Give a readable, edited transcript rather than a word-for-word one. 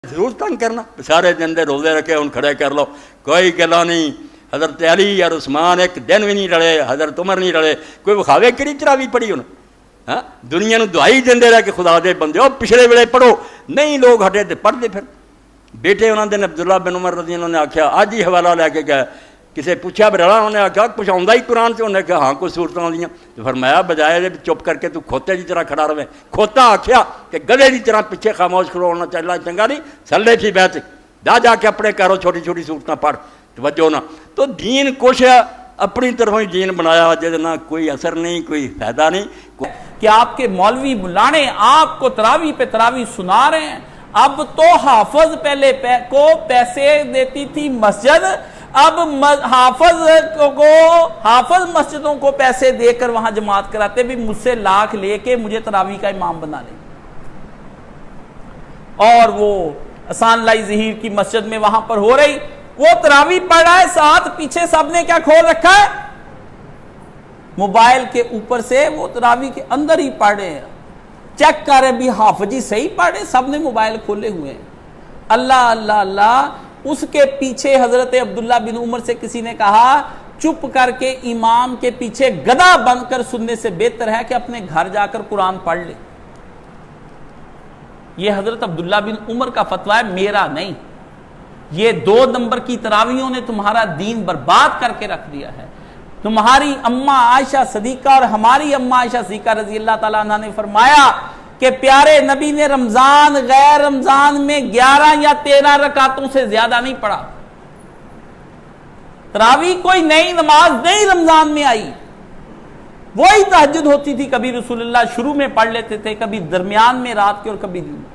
ضرور تنگ کرنا، سارے دن دے روزے رکھے ہوں کھڑے کر لو، کوئی گلا نہیں۔ حضرت علی اور عثمان ایک دن بھی نہیں رلے، حضرت عمر نہیں رلے، کوئی وکھاوے کہڑی تراوی پڑھی انہیں؟ ہاں دنیا نو دعائی دیندے رہے کہ خدا دے بندے پچھلے ویلے پڑھو، نہیں لوگ ہٹے تے پڑھ دے پھر۔ بیٹے انہوں نے عبداللہ بن عمر رضی اللہ نے آکھیا آج ہی حوالہ لے کے گئے، کسے پوچھا برڑا انہوں نے آکھا کچھ آندا ہی قرآن سے، انہوں نے کہا ہاں کوئی صورتاں آندیاں، تو فرمایا بجائے دے چپ کر کے تو کھوتے دی طرح کھڑا رہے۔ کھوتا آکھیا کہ گدھے دی طرح پیچھے خاموش کھڑونا چاہیے چنگا نہیں، سلے تھی بیٹھ جا کے اپنے گھروں چھوٹی چھوٹی صورتاں پڑھ، توجہ نہ۔ تو دین کچھ اپنی طرف ہی دین بنایا جس نہ کوئی اثر نہیں، کوئی فائدہ نہیں۔ کہ آپ کے مولوی ملانے آپ کو تراوی پہ تراوی سنا رہے ہیں۔ اب تو حافظ پہلے کو پیسے دیتی تھی مسجد، اب حافظ مسجدوں کو پیسے دے کر وہاں جماعت کراتے، بھی مجھ سے لاکھ لے کے مجھے تراوی کا امام بنا لیں۔ اور وہ احسان لائی ظہیر کی مسجد میں وہاں پر ہو رہی، وہ تراوی پڑھ رہا ہے، ساتھ پیچھے سب نے کیا کھول رکھا ہے؟ موبائل کے اوپر سے وہ تراوی کے اندر ہی پڑھ رہے ہیں، چیک کر رہے بھی حافظ جی صحیح پڑھ رہے، سب نے موبائل کھولے ہوئے ہیں۔ اللہ اللہ اللہ۔ اس کے پیچھے حضرت عبداللہ بن عمر سے کسی نے کہا چپ کر کے امام کے پیچھے گدھا بن کر سننے سے بہتر ہے کہ اپنے گھر جا کر قرآن پڑھ لے۔ یہ حضرت عبداللہ بن عمر کا فتویٰ ہے، میرا نہیں۔ یہ 2 نمبر کی تراویحوں نے تمہارا دین برباد کر کے رکھ دیا ہے۔ تمہاری اماں عائشہ صدیقہ اور ہماری اماں عائشہ صدیقہ رضی اللہ تعالیٰ عنہ نے فرمایا کہ پیارے نبی نے رمضان غیر رمضان میں 11 یا 13 رکعتوں سے زیادہ نہیں پڑھا۔ تراویح کوئی نئی نماز نہیں رمضان میں آئی، وہی تہجد ہوتی تھی، کبھی رسول اللہ شروع میں پڑھ لیتے تھے، کبھی درمیان میں رات کے اور کبھی دن میں۔